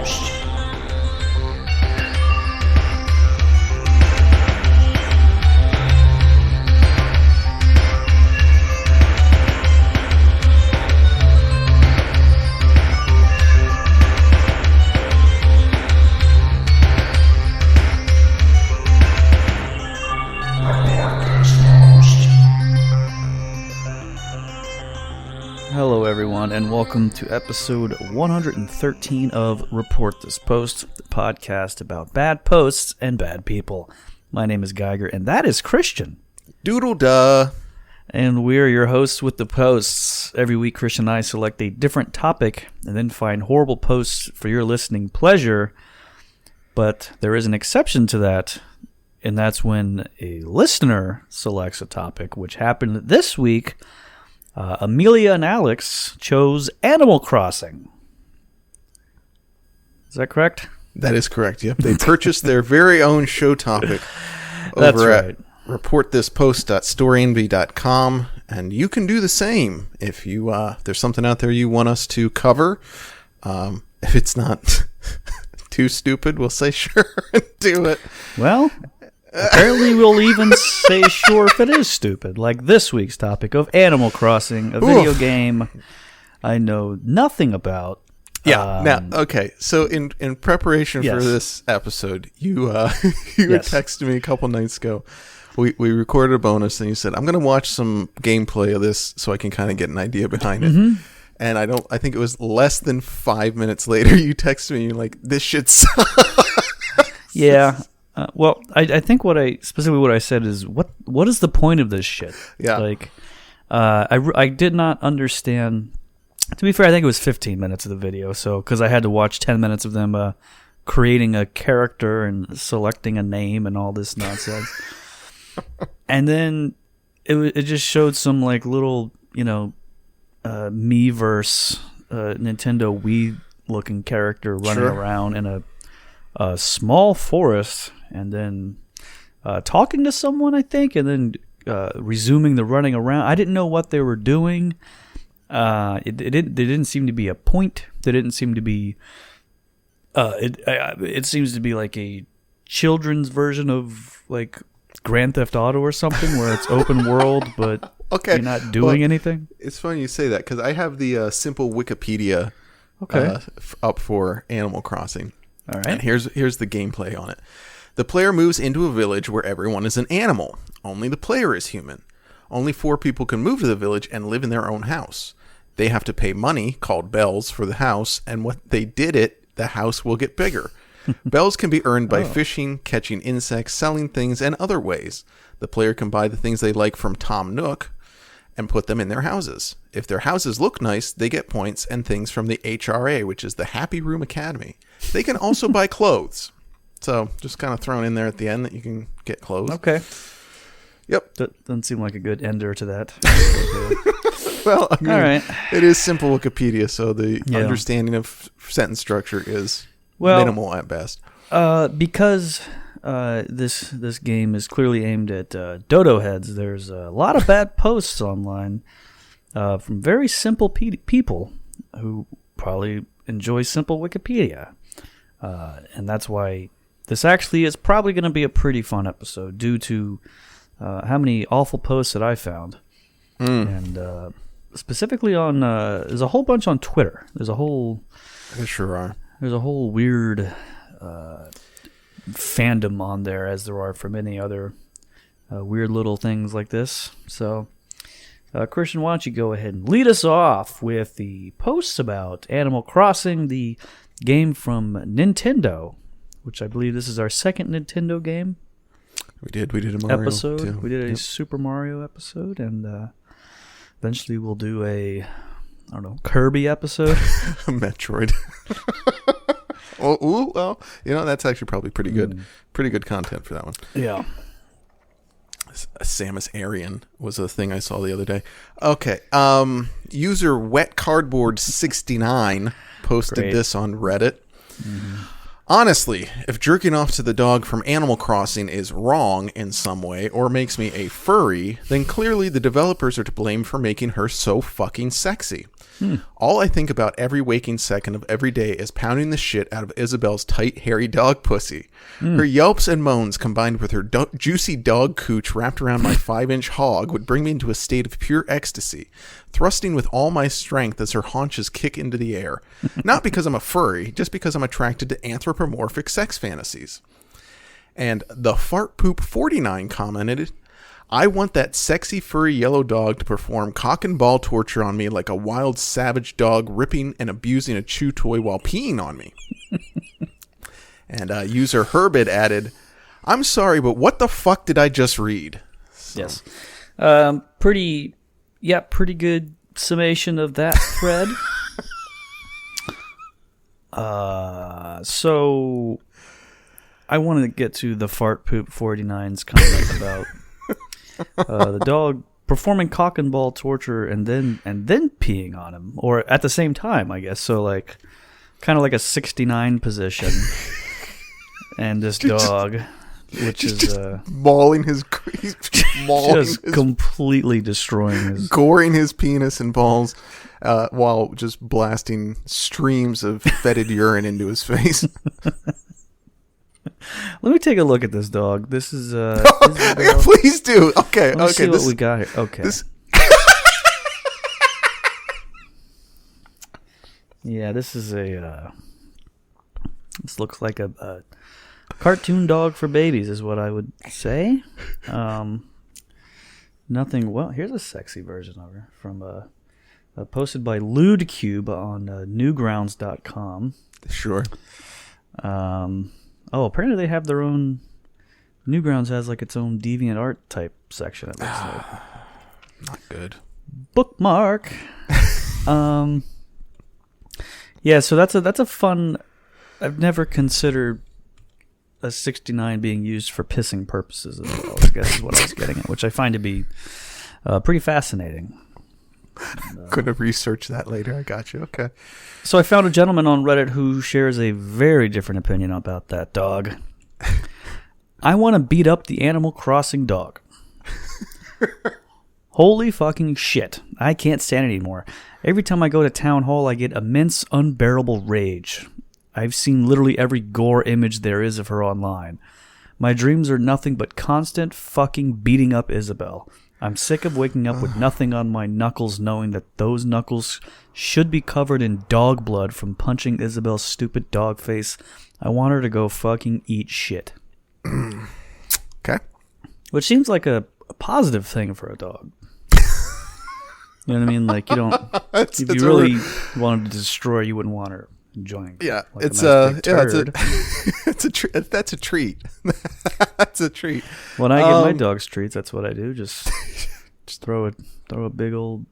most. Hello everyone, and welcome to episode 113 of Report This Post, the podcast about bad posts and bad people. My name is Geiger, and that is Christian. Doodle-duh. And we're your hosts with the posts. Every week, Christian and I select a different topic and then find horrible posts for your listening pleasure. But there is an exception to that, and that's when a listener selects a topic, which happened this week. Amelia and Alex chose Animal Crossing. Is that correct? That is correct, yep. They purchased their very own show topic That's over right. at reportthispost.storyenvy.com, and you can do the same if you there's something out there you want us to cover. If it's not too stupid, we'll say sure and do it. Well, apparently we'll even say sure if it is stupid, like this week's topic of Animal Crossing, a video game I know nothing about. Yeah. Now, okay. So in preparation Yes. for this episode, you Yes. texted me a couple nights ago. We recorded a bonus, and you said, "I'm going to watch some gameplay of this so I can kind of get an idea behind it." Mm-hmm. And I think it was less than 5 minutes later, you texted me, and you're like, "This shit sucks." Yeah. Well, I think what I said is, what is the point of this shit? Yeah. Like, I did not understand. To be fair, I think it was 15 minutes of the video, so because I had to watch 10 minutes of them creating a character and selecting a name and all this nonsense. And then it just showed some like little, Miiverse Nintendo Wii looking character running Sure. around in a small forest, and then talking to someone, I think, and then resuming the running around. I didn't know what they were doing. There didn't seem to be a point. There didn't seem to be. It seems to be like a children's version of like Grand Theft Auto or something, where it's open world, but Okay. you're not doing anything. It's funny you say that, because I have the simple Wikipedia Okay. up for Animal Crossing. All right. And here's the gameplay on it. The player moves into a village where everyone is an animal. Only the player is human. Only 4 people can move to the village and live in their own house. They have to pay money, called bells, for the house, and when they did it, the house will get bigger. Bells can be earned by fishing, catching insects, selling things, and other ways. The player can buy the things they like from Tom Nook and put them in their houses. If their houses look nice, they get points and things from the HRA, which is the Happy Room Academy. They can also buy clothes. So just kind of thrown in there at the end that you can get clothes. Okay. Yep. That doesn't seem like a good ender to that. Well, I mean, All right. it is simple Wikipedia, so the Yeah. understanding of sentence structure is Well, minimal at best. Because this game is clearly aimed at dodo heads, there's a lot of bad posts online from very simple people who probably enjoy simple Wikipedia. And that's why this actually is probably going to be a pretty fun episode due to how many awful posts that I found. And specifically on, there's a whole bunch on Twitter. There Sure are. There's a whole weird fandom on there, as there are for many other weird little things like this. So, Christian, why don't you go ahead and lead us off with the posts about Animal Crossing, the game from Nintendo, which I believe this is our second Nintendo game We did a Mario episode. too. We did a Yep. Super Mario episode, and eventually we'll do a, Kirby episode. Metroid. Well, that's actually probably pretty good. Pretty good content for that one. Yeah. Samus Aran was a thing I saw the other day. Okay. User Wet Cardboard 69 posted Great. this on Reddit. Honestly, if jerking off to the dog from Animal Crossing is wrong in some way or makes me a furry, then clearly the developers are to blame for making her so fucking sexy. All I think about every waking second of every day is pounding the shit out of Isabel's tight, hairy dog pussy. Her yelps and moans combined with her juicy dog cooch wrapped around my 5-inch hog would bring me into a state of pure ecstasy, thrusting with all my strength as her haunches kick into the air. Not because I'm a furry, just because I'm attracted to anthropomorphic sex fantasies. And the Fart Poop 49 commented, I want that sexy furry yellow dog to perform cock and ball torture on me like a wild savage dog ripping and abusing a chew toy while peeing on me. And user Herbid added, I'm sorry, but what the fuck did I just read? So. Yes. Pretty good summation of that thread. So I wanted to get to the Fart Poop 49's comment about the dog performing cock and ball torture and then peeing on him, or at the same time, I guess. So like, kind of like a 69 position, and this dog, which is mauling his, completely destroying his, goring his penis and balls, while just blasting streams of fetid urine into his face. Let me take a look at this dog. This is please do. Okay, Let's see what we got here. Okay. Yeah, this is a. This looks like a cartoon dog for babies, is what I would say. Nothing. Well, here's a sexy version of her from posted by LewdCube on Newgrounds.com. Sure. Oh, apparently they have their own. Newgrounds has like its own deviant art type section. It looks like. Not good. Bookmark. Yeah, so that's a fun. I've never considered a 69 being used for pissing purposes as well, I guess is what I was getting at, which I find to be pretty fascinating. Could have researched that later. I got you. Okay. So I found a gentleman on Reddit who shares a very different opinion about that dog. I want to beat up the Animal Crossing dog. Holy fucking shit. I can't stand it anymore. Every time I go to town hall, I get immense, unbearable rage. I've seen literally every gore image there is of her online. My dreams are nothing but constant fucking beating up Isabel. I'm sick of waking up with nothing on my knuckles, knowing that those knuckles should be covered in dog blood from punching Isabel's stupid dog face. I want her to go fucking eat shit. Okay. Which seems like a positive thing for a dog. You know what I mean? Like, you don't... if you really wanted to destroy her, you wouldn't want her enjoying. Yeah, like it's a nice it's a treat. That's a treat. That's a treat. When I give my dogs treats, that's what I do. Just throw a big old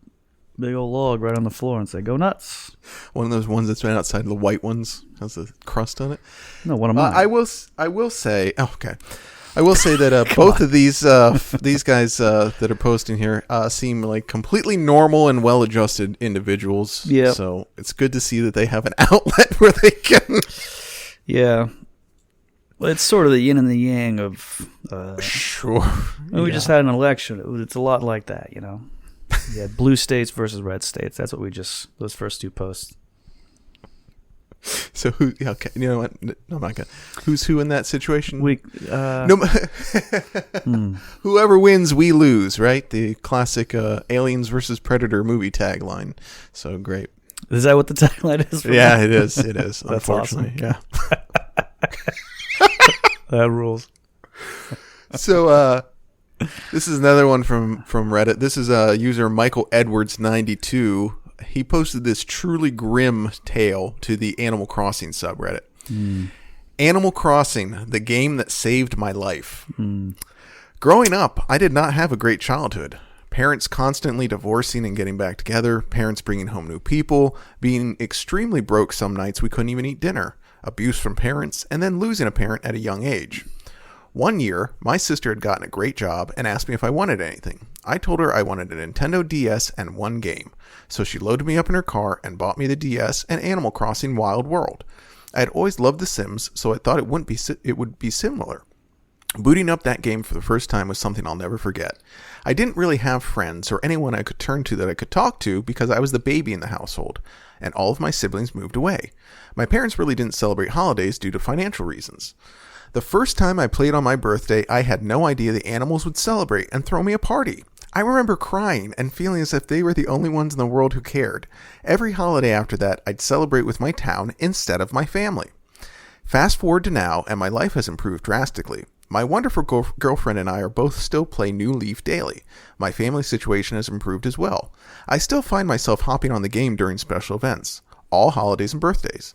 log right on the floor and say, "Go nuts." One of those ones that's right outside, the white ones, has the crust on it. No, one of mine. I will say. Oh, okay. I will say that both of these guys that are posting here seem like completely normal and well-adjusted individuals. Yeah. So it's good to see that they have an outlet where they can. Yeah. Well, it's sort of the yin and the yang of. Sure. We just had an election. It's a lot like that, you know. You had blue states versus red states. That's what those first two posts. So who? Okay, you know what? No, I'm not gonna. Who's who in that situation? Whoever wins, we lose. Right? The classic Aliens versus Predator movie tagline. So great. Is that what the tagline is? Yeah, it is. It is. That's unfortunately, awesome. Yeah. That rules. So this is another one from Reddit. This is user Michael Edwards 92. He posted this truly grim tale to the Animal Crossing subreddit. Animal Crossing, the game that saved my life. Growing up, I did not have a great childhood. Parents constantly divorcing and getting back together, parents bringing home new people, being extremely broke some nights we couldn't even eat dinner, abuse from parents, and then losing a parent at a young age. One year, my sister had gotten a great job and asked me if I wanted anything. I told her I wanted a Nintendo DS and one game. So she loaded me up in her car and bought me the DS and Animal Crossing Wild World. I had always loved The Sims, so I thought it would be similar. Booting up that game for the first time was something I'll never forget. I didn't really have friends or anyone I could turn to that I could talk to because I was the baby in the household, and all of my siblings moved away. My parents really didn't celebrate holidays due to financial reasons. The first time I played on my birthday, I had no idea the animals would celebrate and throw me a party. I remember crying and feeling as if they were the only ones in the world who cared. Every holiday after that, I'd celebrate with my town instead of my family. Fast forward to now, and my life has improved drastically. My wonderful girlfriend and I are both still play New Leaf daily. My family situation has improved as well. I still find myself hopping on the game during special events, all holidays and birthdays,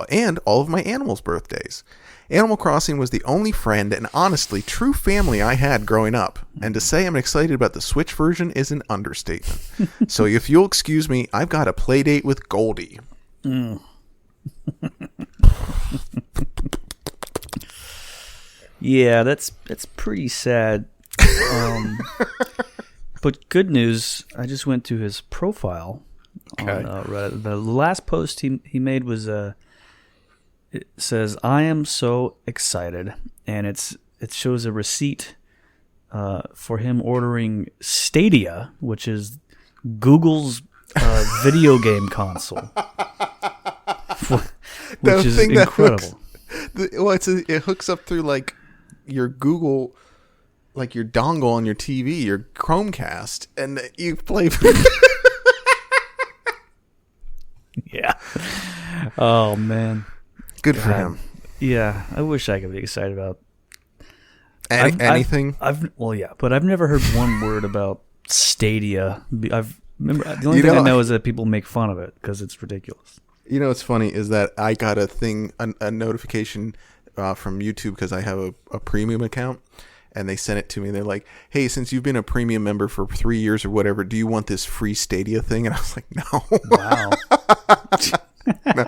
and all of my animals' birthdays. Animal Crossing was the only friend and honestly true family I had growing up, and to say I'm excited about the Switch version is an understatement. So if you'll excuse me, I've got a play date with Goldie. Yeah, that's pretty sad. But good news, I just went to his profile on Reddit. The last post he made was it says, "I am so excited," and it shows a receipt for him ordering Stadia, which is Google's video game console, which is incredible. It hooks up through like your Google, like your dongle on your TV, your Chromecast, and you play. Yeah. Oh man. Good for him. Yeah, I wish I could be excited about anything. But I've never heard one word about Stadia. The only thing I know is that people make fun of it because it's ridiculous. You know what's funny is that I got a notification from YouTube because I have a premium account, and they sent it to me. They're like, "Hey, since you've been a premium member for 3 years or whatever, do you want this free Stadia thing?" And I was like, "No." Wow. No.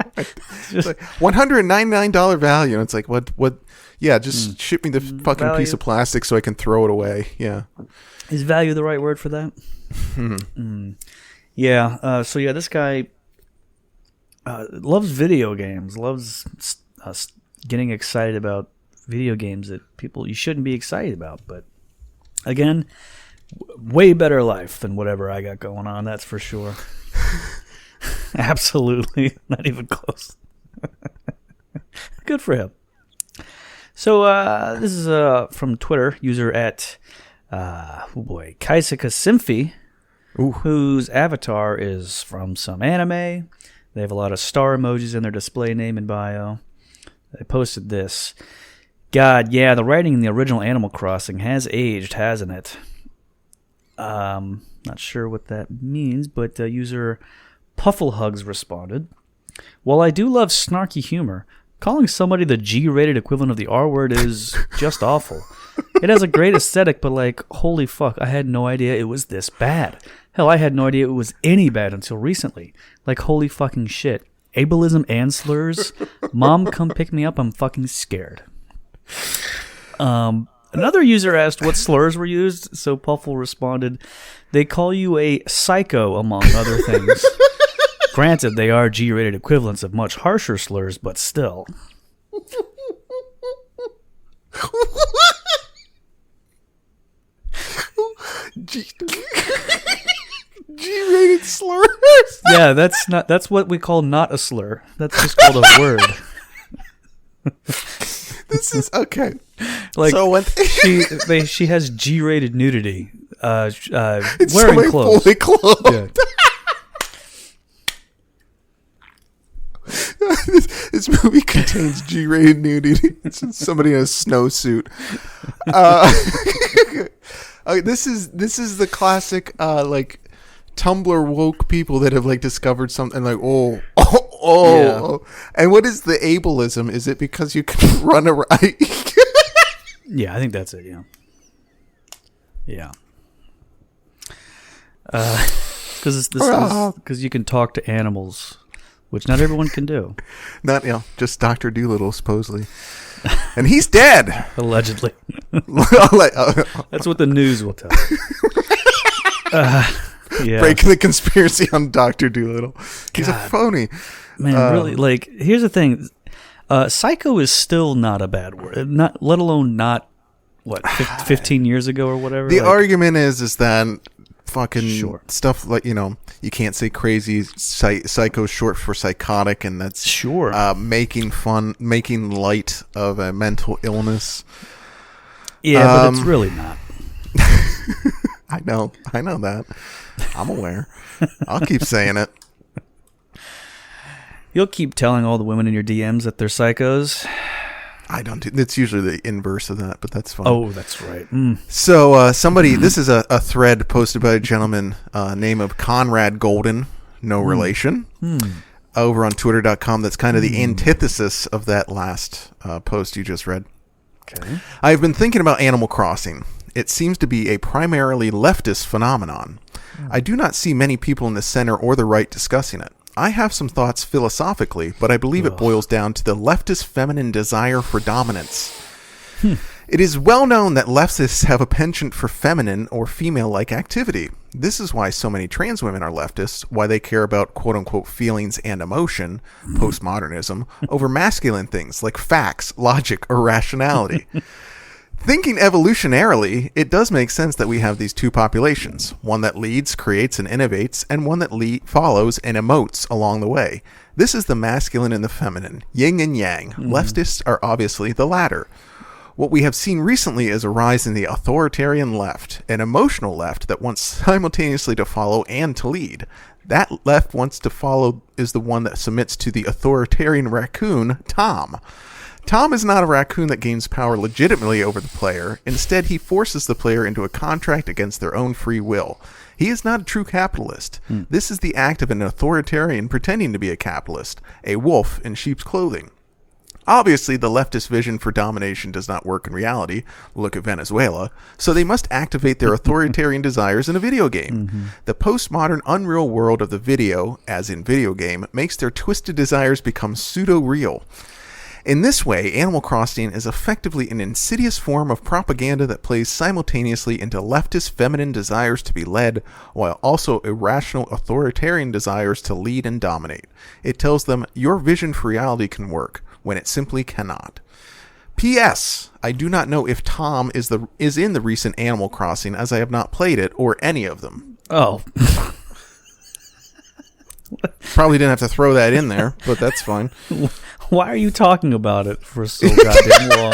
It's like $199 value, and it's like, what? Yeah, just ship me the fucking value. Piece of plastic so I can throw it away. Yeah. Is value the right word for that? Yeah. So yeah, this guy loves video games. Loves getting excited about video games that you shouldn't be excited about. But again, way better life than whatever I got going on. That's for sure. Absolutely, not even close. Good for him. So this is from Twitter, user at Kaisaka Symphy, whose avatar is from some anime. They have a lot of star emojis in their display name and bio. They posted this. God, yeah, the writing in the original Animal Crossing has aged, hasn't it? Not sure what that means, but user Pufflehugs responded, "While I do love snarky humor, calling somebody the G-rated equivalent of the R-word is just awful. It has a great aesthetic, but like, holy fuck, I had no idea it was this bad. Hell, I had no idea it was any bad until recently. Like, holy fucking shit. Ableism and slurs? Mom, come pick me up, I'm fucking scared." Another user asked what slurs were used, so Puffle responded, "They call you a psycho, among other things. Granted, they are G-rated equivalents of much harsher slurs, but still." G-rated slurs. Yeah, that's what we call not a slur. That's just called a word. This is okay. Like, so when she has G-rated nudity. it's Wearing clothes. Fully clothed. Yeah. This movie contains G-rated nudity. It's somebody in a snowsuit. This is the classic like Tumblr woke people that have like discovered something like Yeah. And what is the ableism? Is it because you can run around? Yeah, I think that's it. Yeah. Because you can talk to animals, which not everyone can do. Not just Dr. Doolittle supposedly, and he's dead Allegedly. That's what the news will tell you. Yeah. Breaking the conspiracy on Dr. Doolittle. He's a phony. Man, really, like, here's the thing. Psycho is still not a bad word. Not, let alone not what, 15 years ago or whatever? The argument is that fucking stuff like, you can't say crazy, psycho short for psychotic, and that's making light of a mental illness. Yeah, but it's really not. I know that. I'm aware. I'll keep saying it. You'll keep telling all the women in your DMs that they're psychos. I don't do. It's usually the inverse of that, but that's fine. Oh, that's right. So somebody, this is a thread posted by a gentleman name of Conrad Golden, no relation, over on twitter.com. That's kind of the antithesis of that last post you just read. Okay. I've been thinking about Animal Crossing. It seems to be a primarily leftist phenomenon. I do not see many people in the center or the right discussing it. I have some thoughts philosophically, but I believe it boils down to the leftist feminine desire for dominance. It is well known that leftists have a penchant for feminine or female-like activity. This is why so many trans women are leftists, why they care about quote-unquote feelings and emotion, postmodernism, over masculine things like facts, logic, or rationality. Thinking evolutionarily, it does make sense that we have these two populations, one that leads, creates, and innovates, and one that follows and emotes along the way. This is the masculine and the feminine, yin and yang. Leftists are obviously the latter. What we have seen recently is a rise in the authoritarian left, an emotional left that wants simultaneously to follow and to lead. That left wants to follow is the one that submits to the authoritarian raccoon, Tom. Tom is not a raccoon that gains power legitimately over the player. Instead, he forces the player into a contract against their own free will. He is not a true capitalist. This is the act of an authoritarian pretending to be a capitalist, a wolf in sheep's clothing. Obviously, the leftist vision for domination does not work in reality. Look at Venezuela. So they must activate their authoritarian desires in a video game. The postmodern unreal world of the video, as in video game, makes their twisted desires become pseudo-real. In this way, Animal Crossing is effectively an insidious form of propaganda that plays simultaneously into leftist feminine desires to be led, while also irrational authoritarian desires to lead and dominate. It tells them, your vision for reality can work, when it simply cannot. P.S. I do not know if Tom is in the recent Animal Crossing, as I have not played it, or any of them. Oh. Probably didn't have to throw that in there, but that's fine. Why are you talking about it for so goddamn long?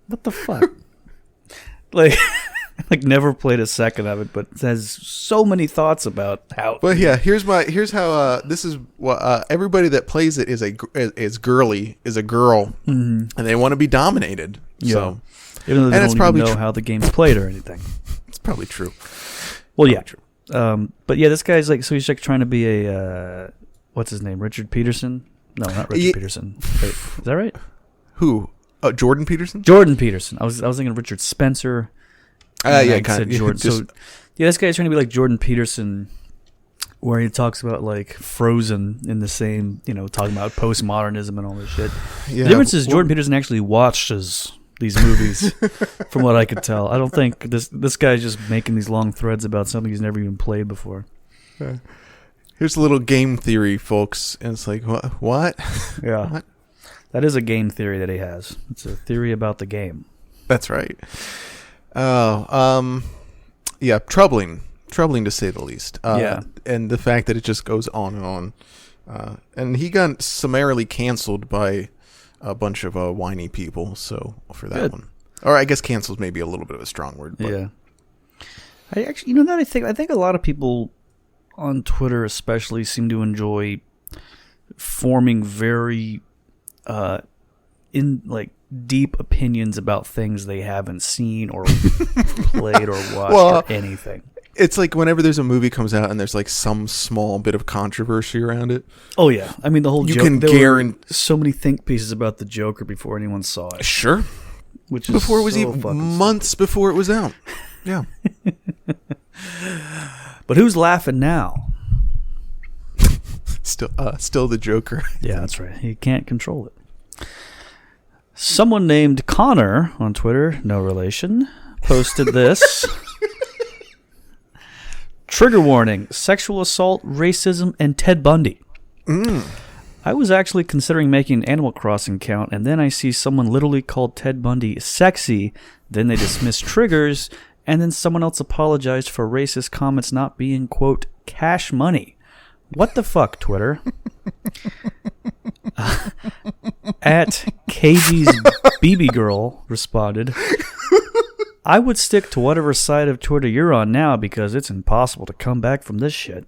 What the fuck? Like never played a second of it, but has so many thoughts about how. But yeah, here's how this is what everybody that plays it is a girl, and they want to be dominated. Yeah. So even though they don't even know how the game's played or anything. It's probably true. Well, yeah, true. But yeah, this guy's like, so he's like trying to be a what's his name, Richard Peterson? No, not Richard Peterson. Wait, is that right? Who? Jordan Peterson? Jordan Peterson. I was thinking of Richard Spencer. Yeah, kind of. Jordan. So yeah, this guy's trying to be like Jordan Peterson, where he talks about like Frozen in the same, talking about postmodernism and all this shit. Yeah, the difference is Jordan Peterson actually watches these movies, from what I could tell. I don't think this guy's just making these long threads about something he's never even played before. Here's a little game theory, folks. And it's like, what? Yeah. What? That is a game theory that he has. It's a theory about the game. That's right. Oh, yeah, troubling to say the least. Yeah. And the fact that it just goes on and on. And he got summarily canceled by a bunch of whiny people, so for that one. Or I guess canceled may be a little bit of a strong word. But. Yeah. I actually, I think a lot of people on Twitter especially seem to enjoy forming very deep opinions about things they haven't seen or played or watched or anything. It's like whenever there's a movie comes out and there's like some small bit of controversy around it. Oh yeah, I mean the whole you can guarantee so many think pieces about the Joker before anyone saw it. Sure, which is before it was even months before it was out. Yeah. But who's laughing now? Still the Joker. Yeah, that's right. He can't control it. Someone named Connor on Twitter, no relation, posted this. Trigger warning: sexual assault, racism, and Ted Bundy. I was actually considering making an Animal Crossing count, and then I see someone literally called Ted Bundy sexy, then they dismiss triggers, and then someone else apologized for racist comments not being, quote, cash money. What the fuck, Twitter? At KG's BB Girl responded, I would stick to whatever side of Twitter you're on now because it's impossible to come back from this shit.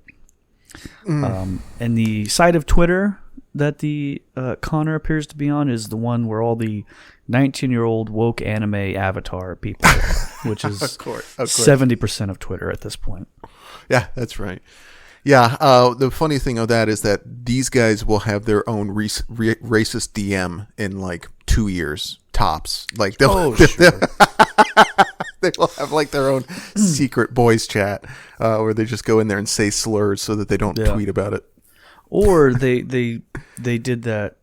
And the side of Twitter that the Connor appears to be on is the one where all the 19-year-old woke anime avatar people are, which is of course. 70% of Twitter at this point. Yeah, that's right. Yeah, the funny thing of that is that these guys will have their own racist DM in like 2 years tops. Like they'll they will have like their own secret boys chat where they just go in there and say slurs so that they don't tweet about it. Or they did that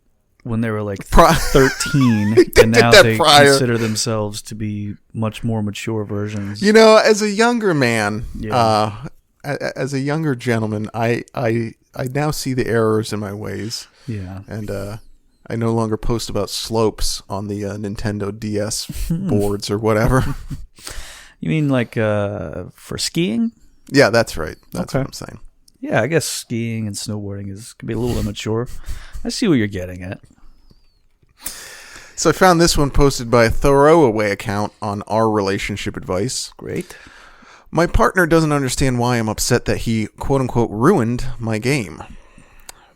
when they were like 13, and now they consider themselves to be much more mature versions. You know, as a younger man, as a younger gentleman, I now see the errors in my ways. Yeah. And I no longer post about slopes on the Nintendo DS boards or whatever. You mean like for skiing? Yeah, that's right. That's what I'm saying. Yeah, I guess skiing and snowboarding could be a little immature. I see what you're getting at. So I found this one posted by a throwaway account on Our Relationship Advice. Great. My partner doesn't understand why I'm upset that he, quote-unquote, ruined my game.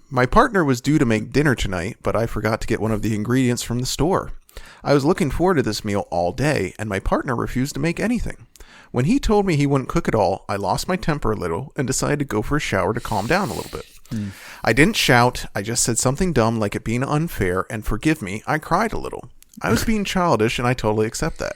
My partner was due to make dinner tonight, but I forgot to get one of the ingredients from the store. I was looking forward to this meal all day, and my partner refused to make anything. When he told me he wouldn't cook at all, I lost my temper a little and decided to go for a shower to calm down a little bit. I didn't shout, I just said something dumb like it being unfair, and forgive me, I cried a little. I was being childish, and I totally accept that.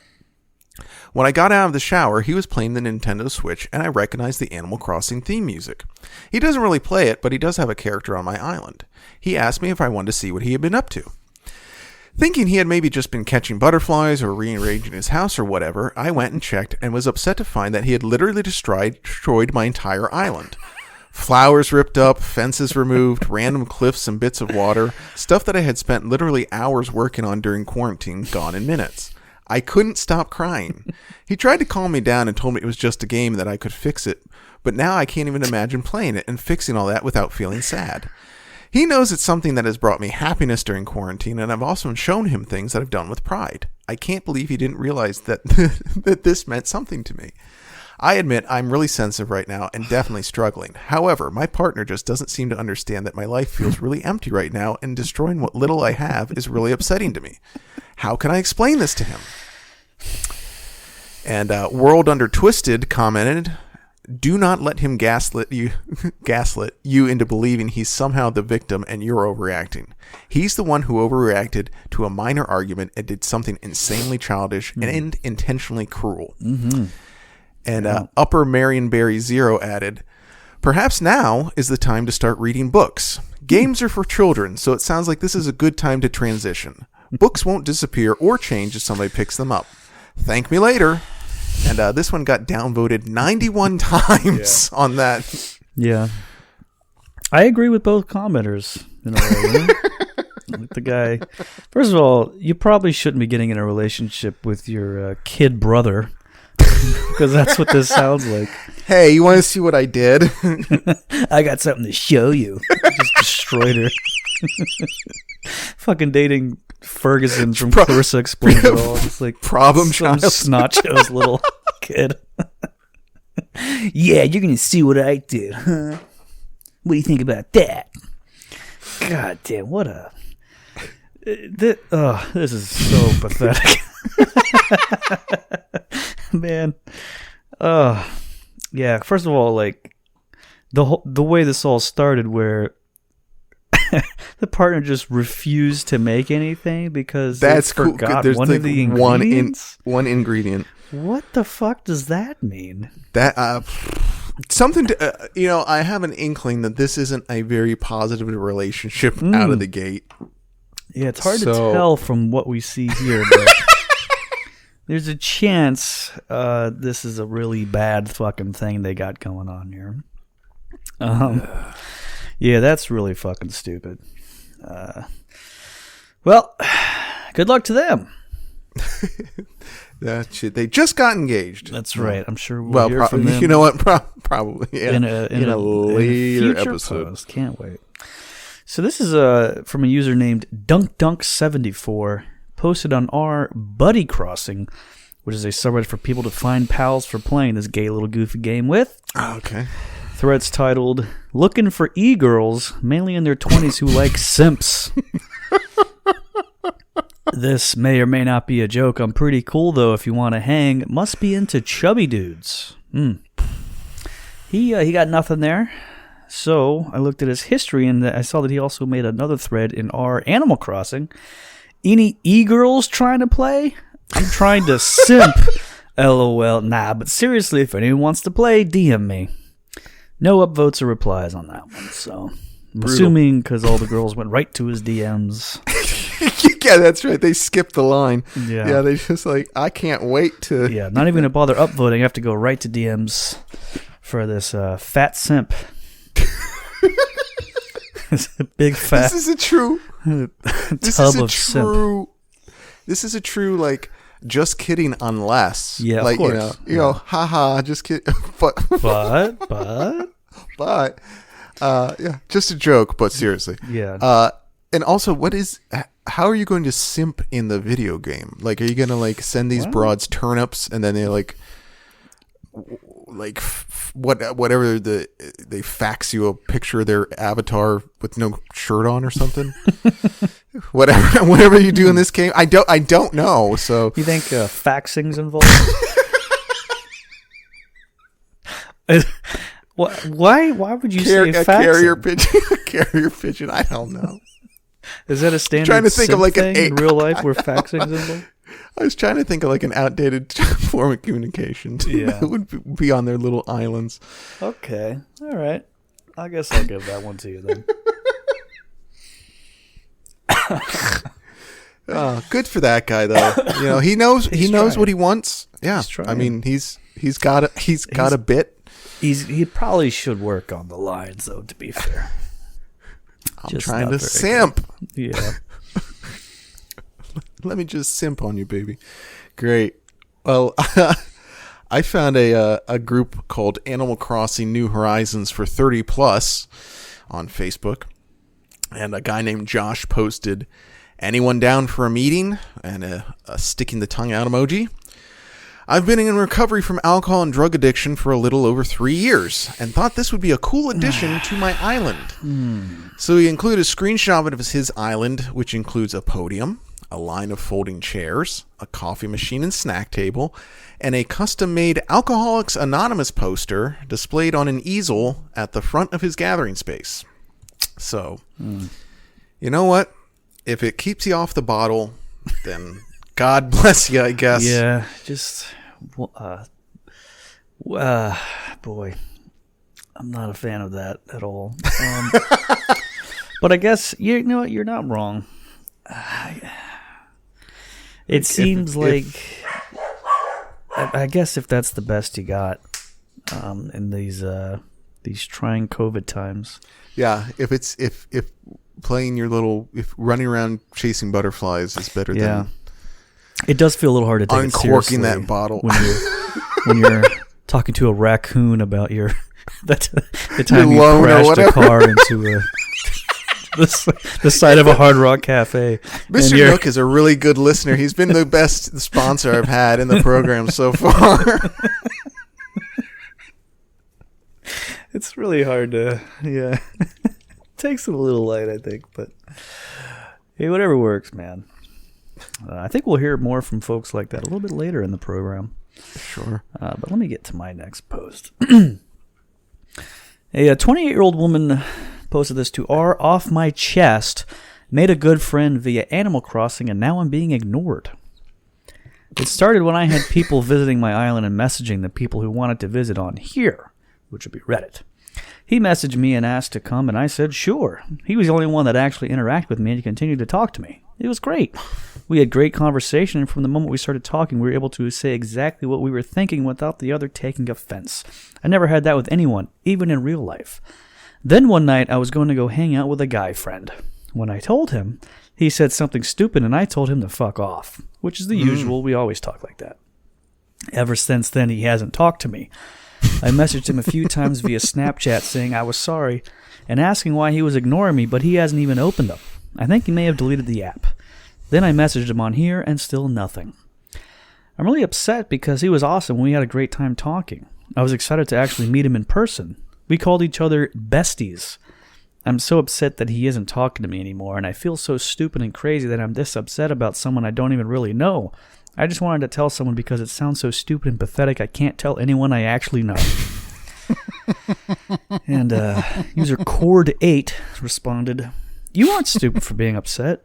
When I got out of the shower, he was playing the Nintendo Switch, and I recognized the Animal Crossing theme music. He doesn't really play it, but he does have a character on my island. He asked me if I wanted to see what he had been up to. Thinking he had maybe just been catching butterflies or rearranging his house or whatever, I went and checked and was upset to find that he had literally destroyed my entire island. Flowers ripped up, fences removed, random cliffs and bits of water, stuff that I had spent literally hours working on during quarantine gone in minutes. I couldn't stop crying. He tried to calm me down and told me it was just a game and that I could fix it, but now I can't even imagine playing it and fixing all that without feeling sad. He knows it's something that has brought me happiness during quarantine, and I've also shown him things that I've done with pride. I can't believe he didn't realize that that this meant something to me. I admit I'm really sensitive right now and definitely struggling. However, my partner just doesn't seem to understand that my life feels really empty right now, and destroying what little I have is really upsetting to me. How can I explain this to him? And World Under Twisted commented, do not let him gaslit you into believing he's somehow the victim and you're overreacting. He's the one who overreacted to a minor argument and did something insanely childish and intentionally cruel. Mm-hmm. And Upper Marionberry Zero added, perhaps now is the time to start reading books. Games are for children, so it sounds like this is a good time to transition. Books won't disappear or change if somebody picks them up. Thank me later. And this one got downvoted 91 times on that. Yeah. I agree with both commenters in a way. Like the guy. First of all, you probably shouldn't be getting in a relationship with your kid brother. Because that's what this sounds like. Hey, you want to see what I did? I got something to show you. Just destroyed her. Fucking dating Ferguson from Clarissa Explains It All. It's like problem some child. snot-nosed little kid. Yeah, you're going to see what I did, huh? What do you think about that? God damn, what a... this is so pathetic. Man. Yeah, first of all, like, the way this all started where the partner just refused to make anything because that's they forgot cool. one like of the ingredients. One ingredient. What the fuck does that mean? That something to I have an inkling that this isn't a very positive relationship out of the gate. Yeah, it's hard to tell from what we see here, but there's a chance this is a really bad fucking thing they got going on here. Yeah, that's really fucking stupid. Well, good luck to them. That shit. They just got engaged. That's right. I'm sure we'll hear from them. You know what? Probably. Yeah. In a later future episode. Post. Can't wait. So this is from a user named DunkDunk74, posted on our Buddy Crossing, which is a subreddit for people to find pals for playing this gay little goofy game with. Oh, okay. Thread's titled, Looking for E-Girls, mainly in their 20s who like simps. This may or may not be a joke. I'm pretty cool, though, if you want to hang. Must be into chubby dudes. He got nothing there. So I looked at his history, and I saw that he also made another thread in our Animal Crossing. Any e-girls trying to play? I'm trying to simp. LOL. Nah, but seriously, if anyone wants to play, DM me. No upvotes or replies on that one, so I'm assuming because all the girls went right to his DMs. Yeah, that's right. They skipped the line. Yeah, they just like, I can't wait to... Yeah, not even going to bother upvoting. I have to go right to DMs for this fat simp. It's a big fat... This is a true... tub of simp. This is a true, like, just kidding unless. Yeah, like, of course. You know, haha, just kidding. but... yeah, just a joke, but seriously. Yeah. And also, how are you going to simp in the video game? Like, are you going to, like, send these broads turnips and then they, whatever they fax you a picture of their avatar with no shirt on or something? whatever you do in this game, I don't know. So you think faxing's involved? Why would you say faxing? Carrier pigeon? I don't know. Is that a standard trying to think of like thing in real life where faxing's involved? I was trying to think of like an outdated form of communication that would be on their little islands. Okay. All right. I guess I'll give that one to you then. Good for that guy though. You know, he knows what he wants. Yeah. I mean, he's got a bit. He probably should work on the lines though, to be fair. I'm just trying to simp. Good. Yeah. Let me just simp on you, baby. Great. Well, I found a group called Animal Crossing New Horizons for 30 plus on Facebook, and a guy named Josh posted, "Anyone down for a meeting?" and a sticking the tongue out emoji. I've been in recovery from alcohol and drug addiction for a little over 3 years and thought this would be a cool addition to my island. So he included a screenshot of his island, which includes a podium, a line of folding chairs, a coffee machine and snack table, and a custom-made Alcoholics Anonymous poster displayed on an easel at the front of his gathering space. So, you know what? If it keeps you off the bottle, then... God bless you, I guess. Yeah, just, boy, I'm not a fan of that at all. But I guess, you know what, you're not wrong. It seems like, I guess if that's the best you got in these trying COVID times. Yeah, if playing if running around chasing butterflies is better than... It does feel a little hard to take uncorking that bottle when you're talking to a raccoon about the time you crashed a car into the side of a Hard Rock Cafe. Mr. Nook is a really good listener. He's been the best sponsor I've had in the program so far. It's really hard to, takes it a little light, I think, but hey, whatever works, man. I think we'll hear more from folks like that a little bit later in the program. Sure. But let me get to my next post. A 28-year-old woman posted this to R off my chest, made a good friend via Animal Crossing, and now I'm being ignored. It started when I had people visiting my island and messaging the people who wanted to visit on here, which would be Reddit. He messaged me and asked to come, and I said sure. He was the only one that actually interacted with me and continued to talk to me. It was great. We had great conversation, and from the moment we started talking, we were able to say exactly what we were thinking without the other taking offense. I never had that with anyone, even in real life. Then one night, I was going to go hang out with a guy friend. When I told him, he said something stupid and I told him to fuck off, which is the usual. We always talk like that. Ever since then, he hasn't talked to me. I messaged him a few times via Snapchat saying I was sorry and asking why he was ignoring me, but he hasn't even opened them. I think he may have deleted the app. Then I messaged him on here and still nothing. I'm really upset because he was awesome and we had a great time talking. I was excited to actually meet him in person. We called each other besties. I'm so upset that he isn't talking to me anymore, and I feel so stupid and crazy that I'm this upset about someone I don't even really know. I just wanted to tell someone because it sounds so stupid and pathetic I can't tell anyone I actually know. And user Cord8 responded, "You aren't stupid for being upset.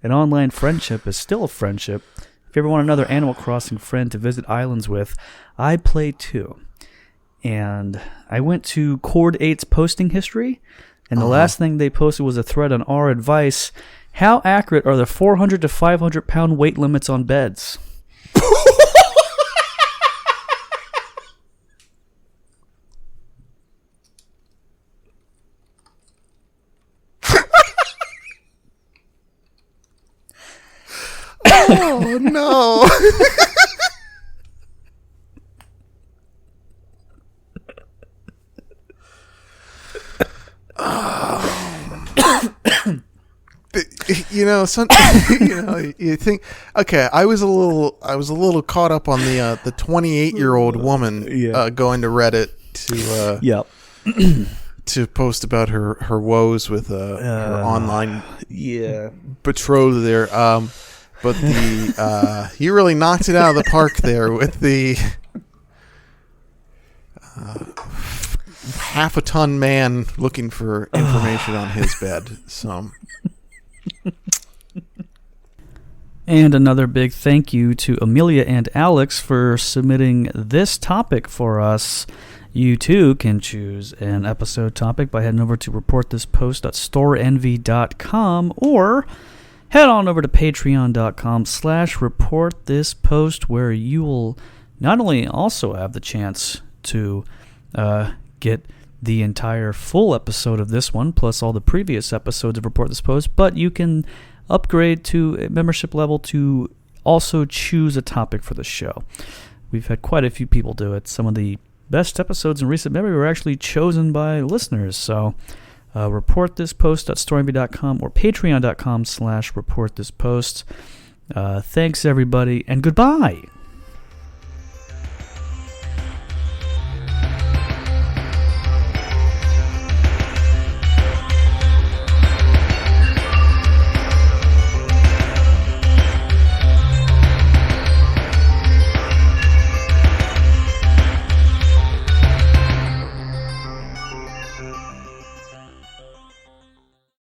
An online friendship is still a friendship. If you ever want another Animal Crossing friend to visit islands with, I play too." And I went to Cord8's posting history, and the last thing they posted was a thread on our advice. How accurate are the 400 to 500 pound weight limits on beds? Oh, no. You think, okay, I was a little caught up on the 28-year-old woman going to Reddit to to post about her woes with her online betrothed there. But you really knocked it out of the park there with the half a ton man looking for information on his bed. So. And another big thank you to Amelia and Alex for submitting this topic for us. You too can choose an episode topic by heading over to reportthispost.storeenvy.com or head on over to patreon.com/reportthispost, where you will not only also have the chance to get the entire full episode of this one, plus all the previous episodes of Report This Post, but you can upgrade to a membership level to also choose a topic for the show. We've had quite a few people do it. Some of the best episodes in recent memory were actually chosen by listeners. So reportthispost.storeenvy.com or patreon.com/reportthispost. Thanks, everybody, and goodbye.